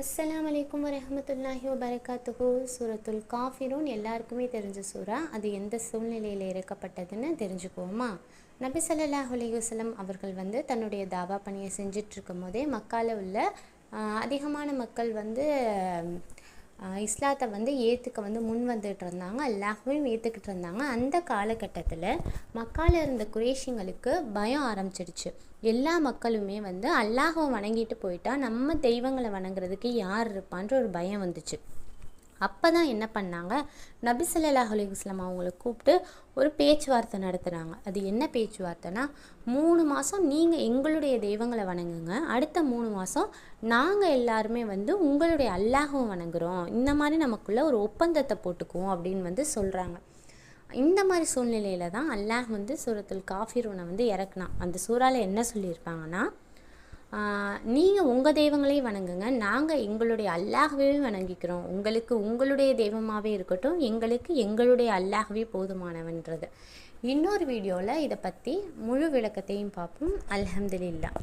அஸ்ஸலாமு அலைக்கும் வரஹ்மத்துல்லாஹி வபரகாத்துஹு. சூரத்துல் காஃபிரூன் எல்லாருக்குமே தெரிஞ்ச சூறா. அது எந்த சூழ்நிலையில் இறக்கப்பட்டதுன்னு தெரிஞ்சுக்குவோமா? நபி ஸல்லல்லாஹு அலைஹி வஸல்லம் அவர்கள் தன்னுடைய தாவா பணியை செஞ்சிட்ருக்கும் போதே மக்கால உள்ள அதிகமான மக்கள் இஸ்லாத்தை ஏற்றுக்க முன் வந்துட்டு இருந்தாங்க. அல்லாஹ்வையும் ஏற்றுக்கிட்டு இருந்தாங்க. அந்த காலகட்டத்தில் மக்கால இருந்த குறைஷிங்களுக்கு பயம் ஆரம்பிச்சிடுச்சு. எல்லா மக்களுமே அல்லாஹ்வை வணங்கிட்டு போயிட்டா நம்ம தெய்வங்களை வணங்குறதுக்கு யார் இருப்பான்ற ஒரு பயம் வந்துச்சு. அப்போ தான் என்ன பண்ணாங்க, நபி ஸல்லல்லாஹு அலைஹி வஸல்லம் அவங்கள கூப்பிட்டு ஒரு பேச்சுவார்த்தை நடத்துகிறாங்க. அது என்ன பேச்சுவார்த்தைனா, 3 மாதம் நீங்கள் எங்களுடைய தெய்வங்களை வணங்குங்க, அடுத்த 3 மாதம் நாங்கள் எல்லாருமே உங்களுடைய அல்லாஹ்வை வணங்குறோம், இந்த மாதிரி நமக்குள்ள ஒரு ஒப்பந்தத்தை போட்டுக்குவோம் அப்படின்னு சொல்கிறாங்க. இந்த மாதிரி சூழ்நிலையில் தான் அல்லாஹ் சூரத்துல் காஃபிரூனை இறக்குனான். அந்த சூறாவில் என்ன சொல்லியிருக்காங்கன்னா, நீங்கள் உங்கள் தெய்வங்களையும் வணங்குங்க, நாங்கள் எங்களுடைய அல்லாஹ்வையும் வணங்கிக்கிறோம், உங்களுக்கு உங்களுடைய தெய்வமாகவே இருக்கட்டும், எங்களுக்கு எங்களுடைய அல்லாஹ்வே போதுமானவன்றது. இன்னொரு வீடியோவில் இதை பற்றி முழு விளக்கத்தையும் பார்ப்போம். அல்ஹம்துலில்லாஹ்.